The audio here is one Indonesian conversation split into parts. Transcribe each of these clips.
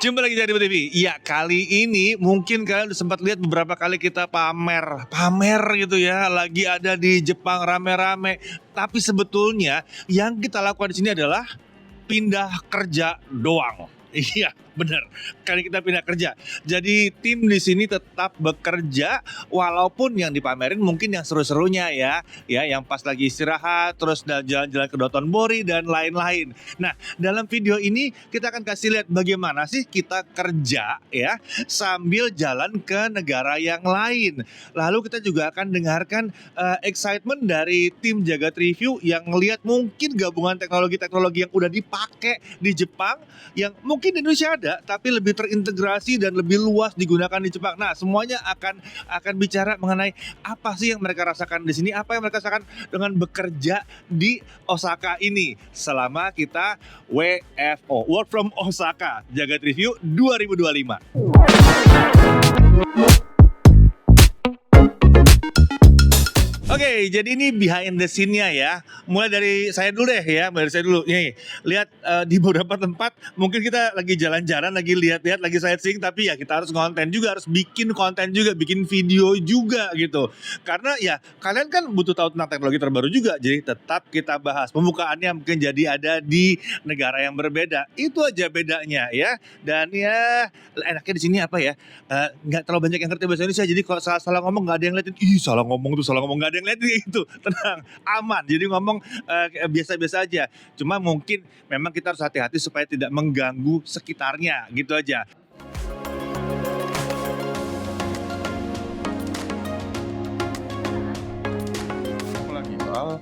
Jumpa lagi di TV. Iya, kali ini mungkin kalian udah sempat lihat beberapa kali kita pamer gitu ya, lagi ada di Jepang rame-rame. Tapi sebetulnya yang kita lakukan di sini adalah pindah kerja doang. Iya, benar. Kali kita pindah kerja. Jadi tim di sini tetap bekerja walaupun yang dipamerin mungkin yang seru-serunya ya. Ya, yang pas lagi istirahat, terus jalan-jalan ke Dotonbori dan lain-lain. Nah, dalam video ini kita akan kasih lihat bagaimana sih kita kerja ya sambil jalan ke negara yang lain. Lalu kita juga akan dengarkan excitement dari tim Jagat Review yang ngelihat mungkin gabungan teknologi-teknologi yang udah dipakai di Jepang yang mungkin di Indonesia ada tapi lebih terintegrasi dan lebih luas digunakan di Jepang. Nah, semuanya akan bicara mengenai apa sih yang mereka rasakan di sini, apa yang mereka rasakan dengan bekerja di Osaka ini selama kita WFO, Work from Osaka, Jagat Review 2025. Oke, jadi ini behind the scene-nya ya. Mulai dari saya dulu deh ya, Nih, lihat di beberapa tempat mungkin kita lagi jalan-jalan, lagi lihat-lihat, lagi sightseeing, tapi ya kita harus konten juga, harus bikin konten juga, bikin video juga gitu. Karena ya kalian kan butuh tahu tentang teknologi terbaru juga, jadi tetap kita bahas. Pembukaannya mungkin jadi ada di negara yang berbeda. Itu aja bedanya ya. Dan ya enaknya di sini apa ya? Nggak terlalu banyak yang ngerti bahasa Indonesia, jadi kalau salah ngomong nggak ada yang ngeliatin. Ih, salah ngomong, nggak ada yang lihat itu, tenang, aman. Jadi ngomong biasa-biasa aja. Cuma mungkin memang kita harus hati-hati supaya tidak mengganggu sekitarnya, gitu aja. Lagi soal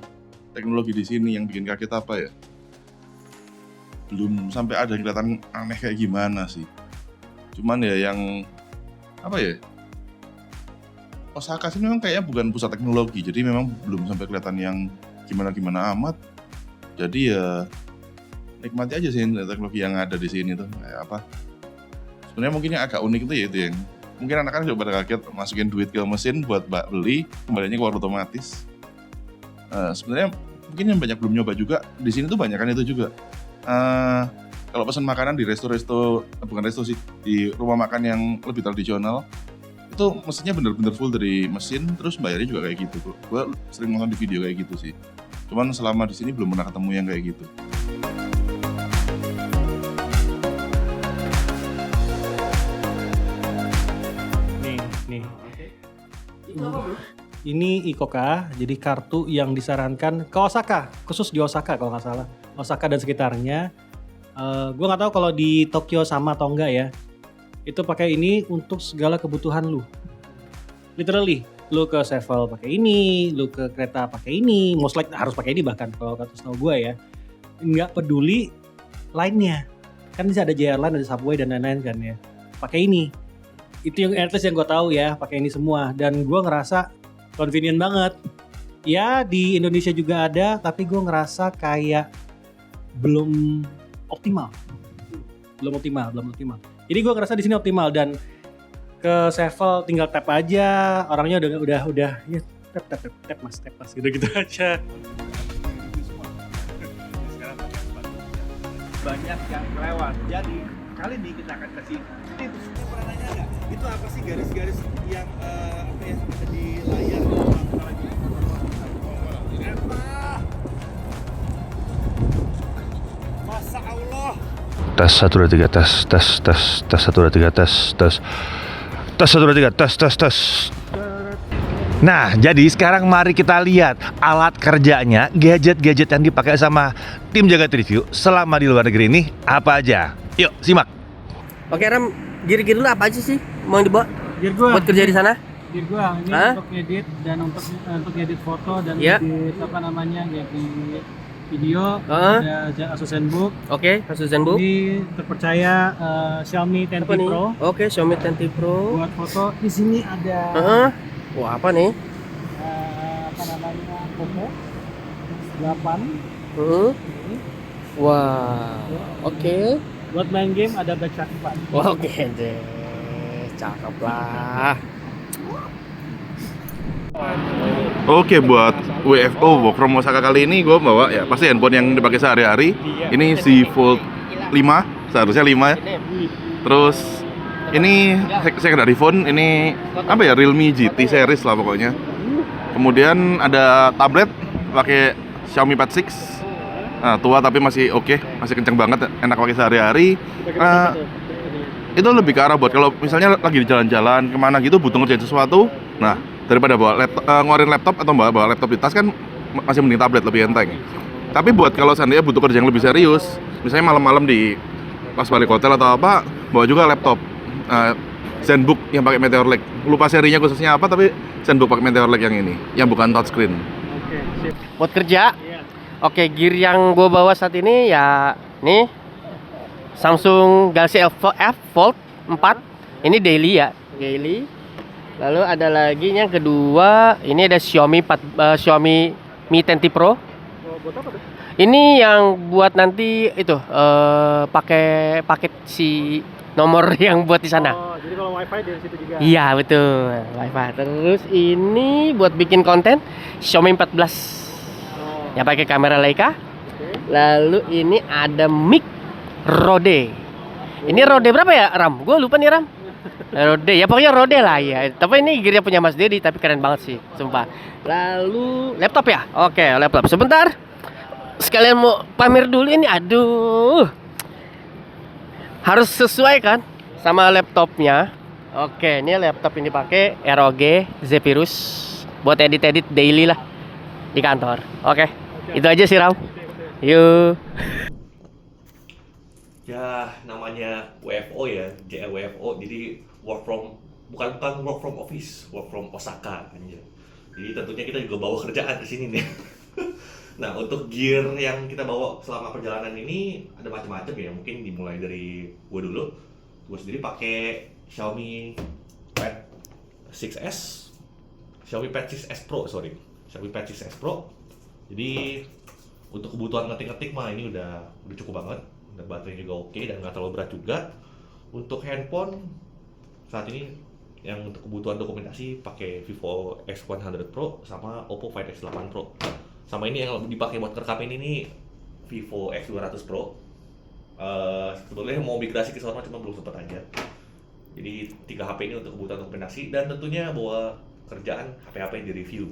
teknologi di sini yang bikin kaget apa ya? Belum sampai ada yang kelihatan aneh kayak gimana sih. Cuman ya yang apa ya? Osaka sih memang kayaknya bukan pusat teknologi, jadi memang belum sampai kelihatan yang gimana-gimana amat. Jadi ya nikmati aja sih teknologi yang ada di sini tuh. Kayak apa? Sebenarnya mungkin yang agak unik itu ya itu yang mungkin anak-anak juga pada kaget masukin duit ke mesin buat beli, kembalinya keluar otomatis. Sebenarnya mungkin yang banyak belum nyoba juga di sini tuh banyak kan itu juga. Kalau pesan makanan di resto-resto, bukan resto sih, di rumah makan yang lebih tradisional, itu mesinnya bener-bener full dari mesin, terus bayarnya juga kayak gitu. Gue sering nonton di video kayak gitu sih. Cuman selama di sini belum pernah ketemu yang kayak gitu. Nih. Ini Ikoka, jadi kartu yang disarankan ke Osaka, khusus di Osaka kalau nggak salah. Osaka dan sekitarnya. Gue nggak tahu kalau di Tokyo sama atau enggak ya. Itu pakai ini untuk segala kebutuhan lu. Literally, lu ke Sevel pakai ini, lu ke kereta pakai ini, most likely harus pakai ini bahkan kalau kata setahu gue ya. Nggak peduli lainnya. Kan bisa ada JR Line, ada Subway dan lain-lain kan ya. Pakai ini. Itu yang at least yang gue tahu ya, pakai ini semua. Dan gue ngerasa convenient banget. Ya di Indonesia juga ada, tapi gue ngerasa kayak belum optimal. Belum optimal. Jadi gue ngerasa di sini optimal dan ke Sevel tinggal tap aja, orangnya udah ya tap mas gitu aja. Banyak yang lewat. Jadi kali ini kita akan kasih tips. Pernah nanya nggak? Itu apa sih garis-garis yang ada di layar? Masya Allah. Tes 1 2 3 tes 1 2 3 tes 1 2 3 tes. Nah, jadi sekarang mari kita lihat alat kerjanya, gadget-gadget yang dipakai sama tim Jagat Review selama di luar negeri ini apa aja. Yuk, simak. Oke Ram, gear-gear dulu apa aja sih mau dibawa Gear gua buat kerja di sana? Gear gua ini untuk edit dan untuk edit foto dan edit edit video. Ada Asus ZenBook. Oke, Asus ZenBook. Ini terpercaya Xiaomi 10T Pro. Oke, Xiaomi 10T Pro. Buat foto di sini ada Wah, apa nih? Poco 8. Wah. Oke. Buat main game ada Black Shark 4. Wah, oke deh. Cakep lah. Oke, buat WFO Work from Osaka kali ini gue bawa ya pasti handphone yang dipakai sehari-hari. Ini si Fold 5, seharusnya 5 ya. Terus ini secondary phone, ini apa ya, Realme GT series lah pokoknya. Kemudian ada tablet pakai Xiaomi Pad 6. Nah, tua tapi masih oke, masih kenceng banget, enak pakai sehari-hari. Itu lebih ke arah buat kalau misalnya lagi di jalan-jalan kemana gitu butuh ngerjain sesuatu. Nah, daripada bawa ngeluarin laptop atau bawa laptop di tas kan masih mending tablet, lebih enteng. Tapi buat kalau seandainya butuh kerja yang lebih serius, misalnya malam-malam di pas balik hotel atau apa, bawa juga laptop. Zenbook yang pakai Meteor Lake. Lupa serinya khususnya apa, tapi Zenbook pakai Meteor Lake yang ini, yang bukan touchscreen. Oke, sip. Buat kerja. Iya. Oke, gear yang gue bawa saat ini ya nih Samsung Galaxy F Fold 4. Ini daily ya, daily. Lalu ada lagi yang kedua, ini ada Xiaomi Mi 10T Pro. Buat apa tuh? Ini yang buat nanti itu pakai paket si nomor yang buat di sana. Oh, jadi kalau wifi dari situ juga. Iya betul, wifi. Terus ini buat bikin konten Xiaomi 14 yang pakai kamera Leica. Lalu ini ada mic Rode. Ini Rode berapa ya, Ram? Gue lupa nih, Ram. Rode, ya pokoknya Rode lah ya. Tapi ini gearnya punya Mas Dedi, tapi keren banget sih, sumpah. Lalu laptop ya? Oke, laptop. Sebentar. Sekalian mau pamer dulu ini, aduh. Harus sesuai kan sama laptopnya. Oke, ini laptop ini pakai ROG Zephyrus buat edit-edit daily lah di kantor. Oke. Itu aja sih, Ram. Yuk. Ya namanya WFO ya, JWFO, jadi bukan work from office, work from Osaka aja. Jadi tentunya kita juga bawa kerjaan ke sini nih. Nah, untuk gear yang kita bawa selama perjalanan ini ada macam-macam ya. Mungkin dimulai dari gue dulu. Gue sendiri pakai Xiaomi Pad 6s, Xiaomi Pad 6s Pro, Xiaomi Pad 6s Pro. Jadi untuk kebutuhan ngetik-ngetik mah ini udah cukup banget. Dan baterainya juga oke dan nggak terlalu berat juga. Untuk handphone saat ini yang untuk kebutuhan dokumentasi pakai Vivo X100 Pro sama Oppo Find X8 Pro. Sama ini yang dipakai buat rekam ini nih Vivo X200 Pro. Sebetulnya mau migrasi ke sana cuma belum sempat aja. Jadi 3 HP ini untuk kebutuhan dokumentasi dan tentunya bawa kerjaan HP-HP yang di-review.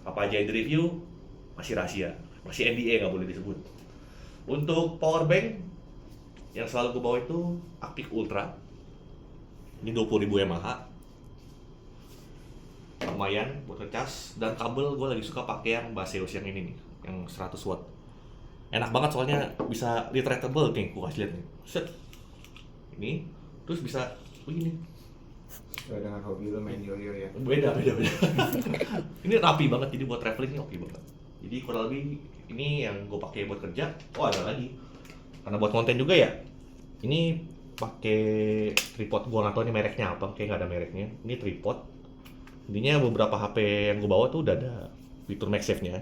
Apa aja yang di-review masih rahasia, masih NDA nggak boleh disebut. Untuk power bank yang selalu gue bawa itu Active Ultra. Ini 20.000 mAh. Lumayan buat ngecas, dan kabel gue lagi suka pakai yang Baseus yang ini nih, yang 100 watt. Enak banget soalnya bisa retractable nih, gue kasih lihat nih. Set. Ini terus bisa begini. Dengan hobi lo main yo-yo ya? Beda. Ini rapi banget, jadi buat traveling ini oke banget. Jadi kurang lebih ini yang gue pakai buat kerja. Oh, ada lagi. Karena buat konten juga ya. Ini pakai tripod, gue nggak tahu ini mereknya apa, kayak nggak ada mereknya. Ini tripod. Intinya beberapa HP yang gue bawa tuh udah ada fitur MagSafe-nya.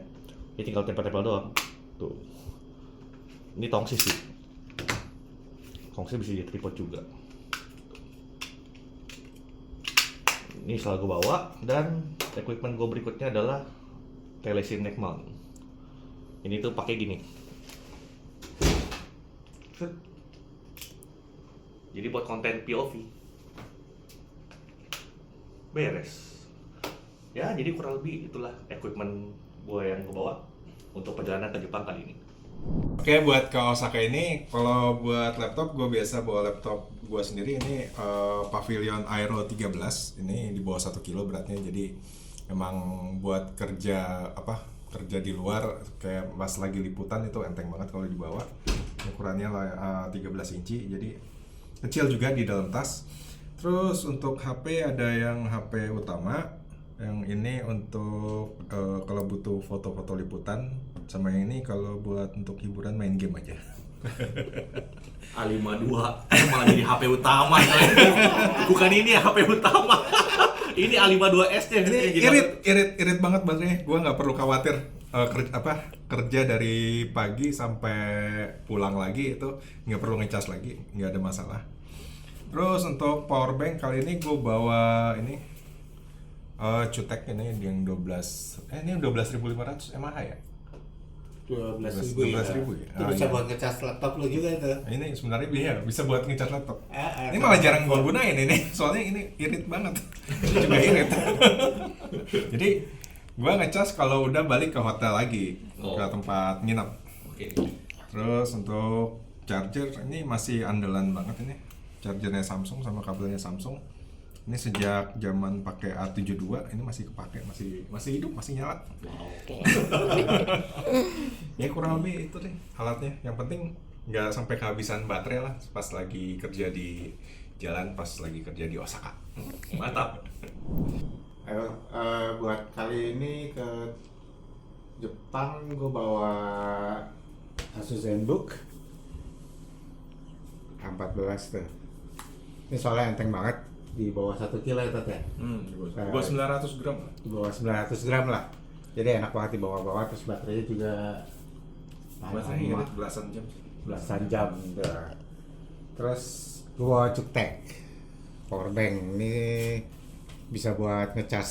Jadi tinggal tempel-tempel doang. Tuh. Ini tongsis sih. Tongsis bisa jadi tripod juga. Ini selalu gue bawa, dan equipment gue berikutnya adalah Telesin neck mount. Ini tuh pakai gini. Jadi buat konten POV beres. Ya, jadi kurang lebih itulah equipment gue yang gue bawa untuk perjalanan ke Jepang kali ini. Oke, buat ke Osaka ini, kalau buat laptop gue biasa bawa laptop gue sendiri. Ini Pavilion Aero 13. Ini di bawah 1 kilo beratnya, jadi memang buat kerja di luar kayak pas lagi liputan itu enteng banget kalau dibawa. Ukurannya 13 inci, jadi kecil juga di dalam tas. Terus untuk HP ada yang HP utama, yang ini untuk kalau butuh foto-foto liputan, sama yang ini kalau buat untuk hiburan main game aja. A52 malah jadi HP utama. Bukan ini ya HP utama. Ini A52s nya. Ini irit banget baterainya. Gua nggak perlu khawatir kerja dari pagi sampai pulang lagi itu nggak perlu ngecas lagi, nggak ada masalah. Terus untuk power bank kali ini gue bawa ini Cutek ini yang 12.500 mAh ya. 12.000 ya. 12.000 ya? Itu Ah, bisa iya. buat ngecas laptop lo juga itu. Ini sebenarnya bisa buat ngecas laptop. Ini sama malah jarang gua gunain ini, soalnya ini irit banget. Ini juga irit. Jadi gua ngecas kalau udah balik ke hotel lagi, ke tempat nginap. Oke. Terus untuk charger ini masih andalan banget ini. Chargernya Samsung sama kabelnya Samsung. Ini sejak zaman pakai A72 ini masih kepake, masih hidup, masih nyala. Ya kurang lebih itu deh alatnya. Yang penting nggak sampai kehabisan baterai lah pas lagi kerja di jalan, pas lagi kerja di Osaka. Mantap. Ayo, buat kali ini ke Jepang gue bawa Asus ZenBook A14 tuh. Ini soalnya enteng banget, di bawah 1 kilo ya Tat ya? Di bawah 900 gram. Di bawah 900 gram lah. Jadi enak banget dibawa-bawa, terus baterainya juga Baterai irit belasan jam. belasan jam tuh. Terus gue bawa Cuktek powerbank, ini bisa buat ngecas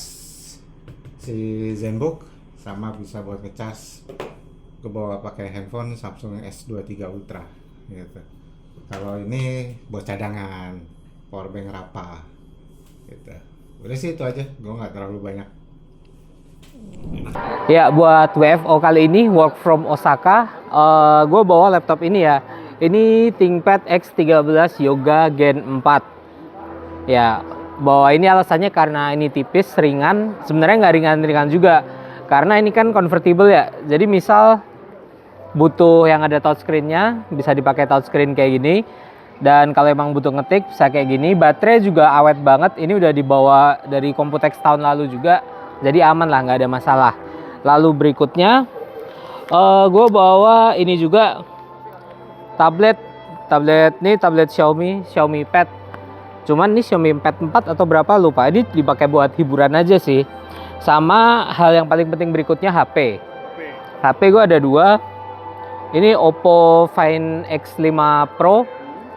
si ZenBook sama bisa buat ngecas. Gue bawa pakai handphone Samsung S23 Ultra gitu. Kalau ini buat cadangan powerbank Rappa gitu. Udah sih itu aja, gue nggak terlalu banyak. Ya, buat WFO kali ini work from Osaka, gue bawa laptop ini ya. Ini ThinkPad X13 Yoga Gen 4. Ya, bawa ini alasannya karena ini tipis, ringan. Sebenarnya nggak ringan-ringan juga, karena ini kan convertible ya. Jadi misal butuh yang ada touchscreen-nya, bisa dipakai touchscreen kayak gini. Dan kalau emang butuh ngetik bisa kayak gini. Baterai juga awet banget. Ini udah dibawa dari Computex tahun lalu juga, jadi aman lah, nggak ada masalah. Lalu berikutnya gue bawa ini juga tablet nih, tablet Xiaomi Pad. Cuman ini Xiaomi Pad 4 atau berapa lupa. Ini dipakai buat hiburan aja sih. Sama hal yang paling penting berikutnya HP gue ada 2. Ini Oppo Find X5 Pro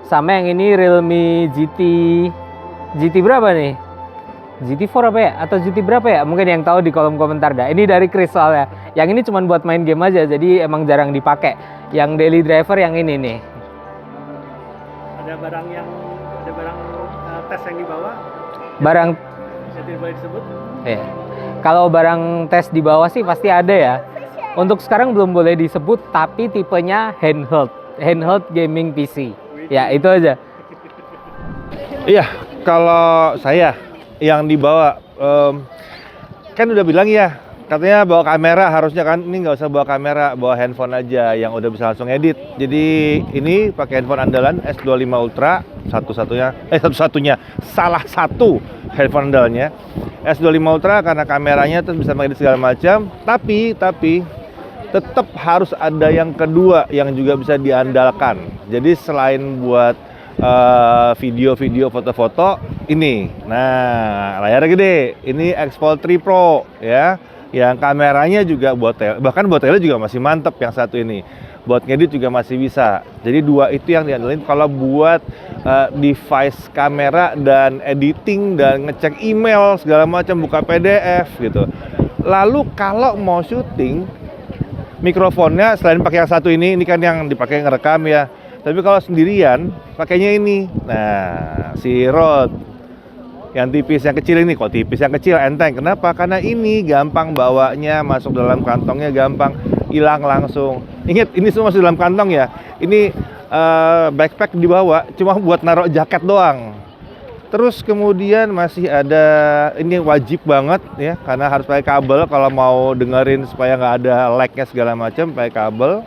sama yang ini Realme GT berapa nih? GT4 apa ya? Atau GT berapa ya? Mungkin yang tahu di kolom komentar dah. Ini dari Chris soalnya. Yang ini cuma buat main game aja, jadi emang jarang dipakai. Yang daily driver yang ini nih. Ada barang tes yang dibawa, Barang bisa boleh disebut? ya. Kalau barang tes di bawah sih pasti ada ya. Untuk sekarang belum boleh disebut, tapi tipenya handheld gaming PC. Ya, itu aja. Iya, kalau saya yang dibawa, kan udah bilang ya, katanya bawa kamera, harusnya kan ini nggak usah bawa kamera, bawa handphone aja yang udah bisa langsung edit. Jadi ini pakai handphone andalan S25 Ultra, satu-satunya, salah satu handphone andalnya S25 Ultra karena kameranya terus bisa mengedit segala macam. Tapi tetap harus ada yang kedua yang juga bisa diandalkan. Jadi selain buat video-video, foto-foto, ini. Nah, layarnya gede. Ini X-Fold 3 Pro ya. Yang kameranya juga bahkan buat tele juga masih mantep yang satu ini. Buat ngedit juga masih bisa. Jadi 2 itu yang diandalkan kalau buat device kamera dan editing dan ngecek email segala macam, buka PDF gitu. Lalu kalau mau syuting, mikrofonnya selain pakai yang satu ini kan yang dipakai ngerekam ya. Tapi kalau sendirian pakainya ini. Nah, si Rode yang tipis, yang kecil ini, kok tipis, yang kecil enteng. Kenapa? Karena ini gampang bawanya, masuk dalam kantongnya gampang, hilang langsung. Ingat, ini semua masuk dalam kantong ya. Ini backpack dibawa cuma buat naruh jaket doang. Terus kemudian masih ada, ini wajib banget ya, karena harus pakai kabel kalau mau dengerin supaya nggak ada lag-nya segala macam, pakai kabel.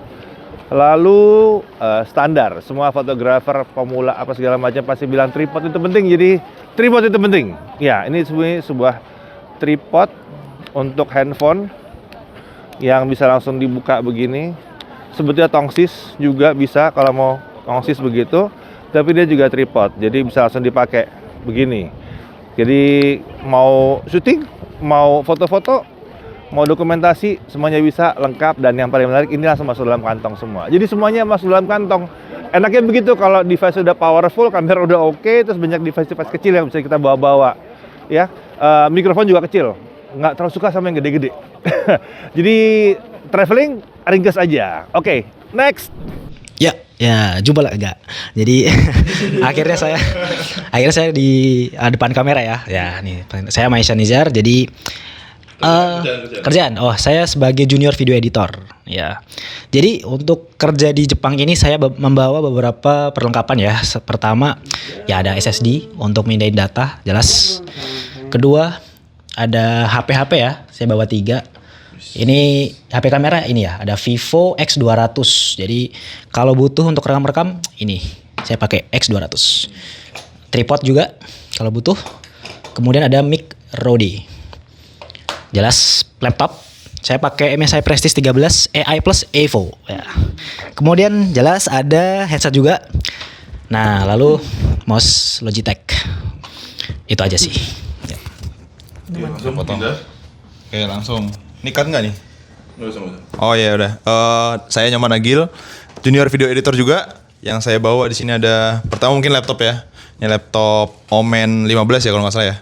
Lalu standar, semua fotografer pemula apa segala macam pasti bilang tripod itu penting. Jadi tripod itu penting. Ya, ini sebuah tripod untuk handphone yang bisa langsung dibuka begini. Sebetulnya tongsis juga bisa kalau mau tongsis begitu, tapi dia juga tripod, jadi bisa langsung dipakai begini. Jadi mau syuting, mau foto-foto, mau dokumentasi, semuanya bisa lengkap. Dan yang paling menarik, ini langsung masuk dalam kantong semua. Jadi semuanya masuk dalam kantong. Enaknya begitu kalau device udah powerful, kamera udah oke, terus banyak device-device kecil yang bisa kita bawa-bawa. Ya, mikrofon juga kecil. Nggak terlalu suka sama yang gede-gede. Jadi traveling ringkas aja. Oke, next. Ya, jumpa lah enggak. Jadi akhirnya saya di depan kamera ya. Ya, nih saya Maisha Nizar. Jadi kerjaan. Oh, saya sebagai junior video editor. Ya. Jadi untuk kerja di Jepang ini saya membawa beberapa perlengkapan ya. Pertama, ya ada SSD untuk mindahin data, jelas. Kedua, ada HP ya. Saya bawa 3. Ini HP kamera ini ya, ada Vivo X200. Jadi kalau butuh untuk rekam-rekam ini saya pakai X200. Tripod juga kalau butuh. Kemudian ada mic Rode. Jelas laptop. Saya pakai MSI Prestige 13 AI Plus Evo. Ya. Kemudian jelas ada headset juga. Nah lalu mouse Logitech. Itu aja sih. Ya. Langsung potong. pindah. Oke, langsung. Ini cut nggak nih? Nggak usah. Oh ya udah. Saya Nyoman Agil, junior video editor juga. Yang saya bawa di sini ada pertama mungkin laptop ya. Ini laptop Omen 15 ya kalau nggak salah ya.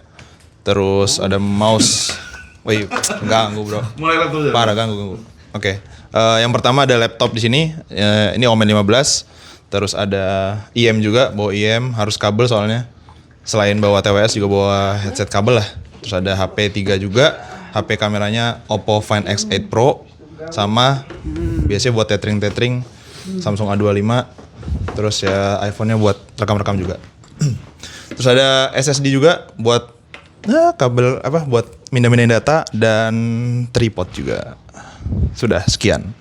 Terus ada mouse. Wih, ganggu bro. Mulai laptop aja. Parah ganggu. Oke. Yang pertama ada laptop di sini. Ini Omen 15. Terus ada IM juga, bawa IM harus kabel soalnya. Selain bawa TWS juga bawa headset kabel lah. Terus ada HP 3 juga. HP kameranya Oppo Find X8 Pro sama biasanya buat tethering Samsung A25. Terus ya iPhone-nya buat rekam-rekam juga. Terus ada SSD juga buat kabel buat mindahin data dan tripod juga. Sudah sekian.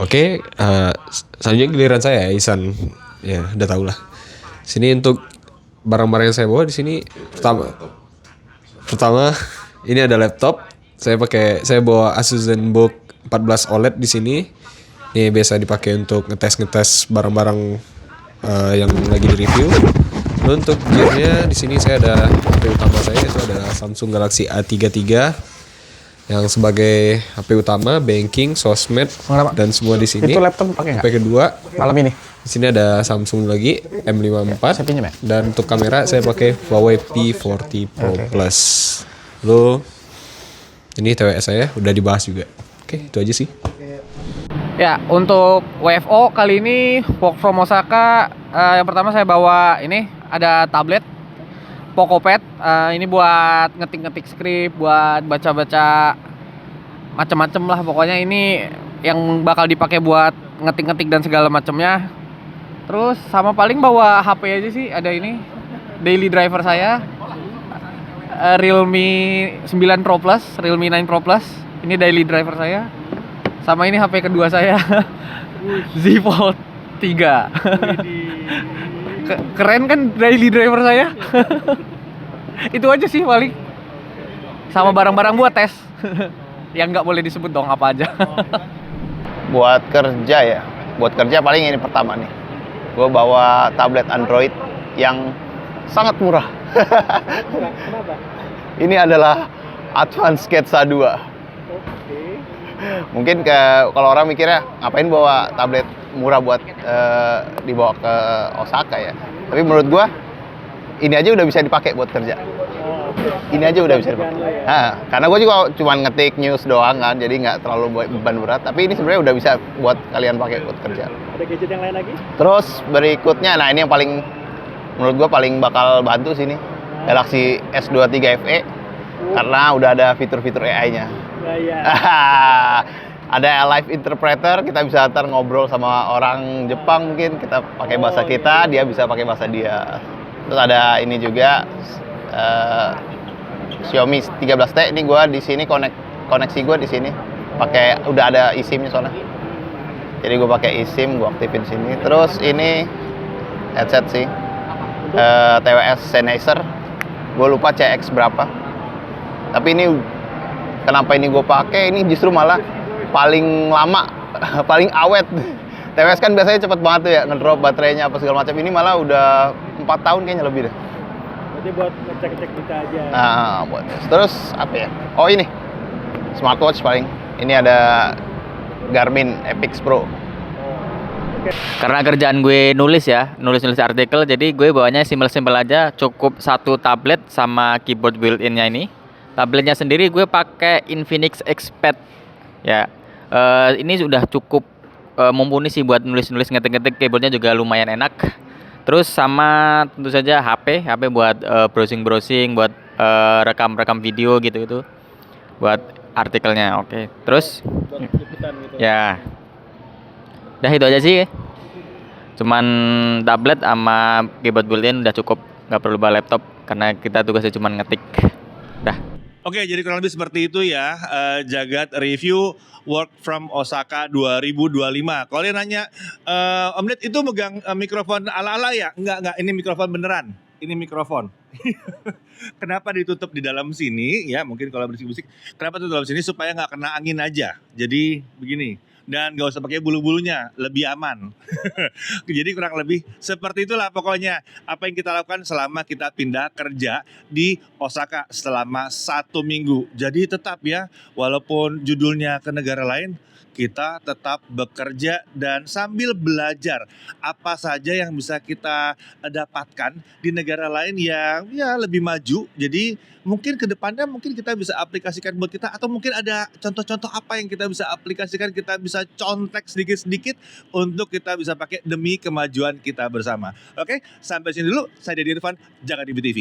Oke, selanjutnya giliran saya Isan. Ya, udah tau lah. Sini untuk barang-barang yang saya bawa di sini pertama ini ada laptop. Saya bawa Asus ZenBook 14 OLED di sini. Ini biasa dipakai untuk ngetes barang-barang yang lagi di review. Untuk gearnya di sini saya ada HP utama saya itu adalah Samsung Galaxy A33 yang sebagai HP utama, banking, sosmed dan semua di sini. Itu laptop pakai nggak? HP kedua Malam ini. di sini ada Samsung lagi M54. Saya pinjam ya? Dan untuk kamera saya pakai Huawei P40 Pro Plus. Lalu ini TWS saya udah dibahas juga. Oke, itu aja sih. Ya, untuk WFO kali ini Work from Osaka, yang pertama saya bawa ini ada tablet Pocopad. Ini buat ngetik-ngetik skrip, buat baca-baca macam-macam lah. Pokoknya ini yang bakal dipakai buat ngetik-ngetik dan segala macamnya. Terus sama paling bawa HP aja sih. Ada ini daily driver saya, Realme 9 Pro Plus, Realme 9 Pro Plus. Ini daily driver saya. Sama ini HP kedua saya, Z Fold 3. Keren kan daily driver saya? Itu aja sih paling. Sama barang-barang buat tes. Yang nggak boleh disebut dong apa aja. Buat kerja ya, buat kerja paling ini pertama nih. Gue bawa tablet Android yang sangat murah. Ini adalah Advance Sketsa 2. Mungkin kalau orang mikirnya ngapain bawa tablet murah buat dibawa ke Osaka ya. Tapi menurut gue ini aja udah bisa dipakai buat kerja. Ini aja udah bisa dipakai. Karena gue juga cuma ngetik news doang kan, jadi nggak terlalu beban berat. Tapi ini sebenarnya udah bisa buat kalian pakai buat kerja. Ada gadget yang lain lagi? Terus berikutnya, nah ini yang paling menurut gue paling bakal bantu sini, Galaxy S23 FE karena udah ada fitur-fitur AI-nya. Ada live interpreter, kita bisa ntar ngobrol sama orang Jepang, mungkin kita pakai bahasa kita, dia bisa pakai bahasa dia. Terus ada ini juga Xiaomi 13T. Ini gue di sini koneksi gue di sini pakai udah ada eSIM-nya soalnya. Jadi gue pakai eSIM, gue aktifin sini. Terus ini headset sih, TWS Sennheiser. Gue lupa CX berapa. Tapi ini kenapa ini gue pakai? Ini justru malah paling lama, paling awet. TWS kan biasanya cepet banget tuh ya ngedrop baterainya apa segala macam. Ini malah udah 4 tahun kayaknya lebih deh. Berarti buat ngecek-ngecek kita aja. Buat. Terus apa ya? Oh ini smartwatch paling. Ini ada Garmin Epix Pro. Karena kerjaan gue nulis artikel, jadi gue bawanya simpel-simpel aja, cukup satu tablet sama keyboard built-innya ini. Tabletnya sendiri gue pakai Infinix Xpad ya, Ini sudah cukup mumpuni sih buat nulis-nulis, ngetik-ngetik, keyboardnya juga lumayan enak. Terus sama tentu saja HP buat browsing-browsing, buat rekam-rekam video gitu-gitu, buat artikelnya. Oke. Terus ya, udah itu aja sih. Cuman tablet sama keyboard built-in udah cukup, nggak perlu bawa laptop karena kita tugasnya cuman ngetik. Dah. Oke, jadi kurang lebih seperti itu ya, Jagat review Work from Osaka 2025. Kalau dia nanya, Om Ded itu megang mikrofon ala-ala ya? Enggak, ini mikrofon beneran. Ini mikrofon. Kenapa ditutup di dalam sini? Ya mungkin kalau berisik-berisik. Kenapa tutup di dalam sini? Supaya nggak kena angin aja. Jadi begini. Dan nggak usah pakai bulu-bulunya, lebih aman. Jadi kurang lebih seperti itulah pokoknya apa yang kita lakukan selama kita pindah kerja di Osaka selama 1 minggu. Jadi tetap ya, walaupun judulnya ke negara lain, kita tetap bekerja dan sambil belajar apa saja yang bisa kita dapatkan di negara lain yang ya lebih maju. Jadi mungkin ke depannya mungkin kita bisa aplikasikan buat kita, atau mungkin ada contoh-contoh apa yang kita bisa aplikasikan, kita bisa contek sedikit-sedikit untuk kita bisa pakai demi kemajuan kita bersama. Oke, sampai sini dulu. Saya Dedi Irfan, Jagat IB TV.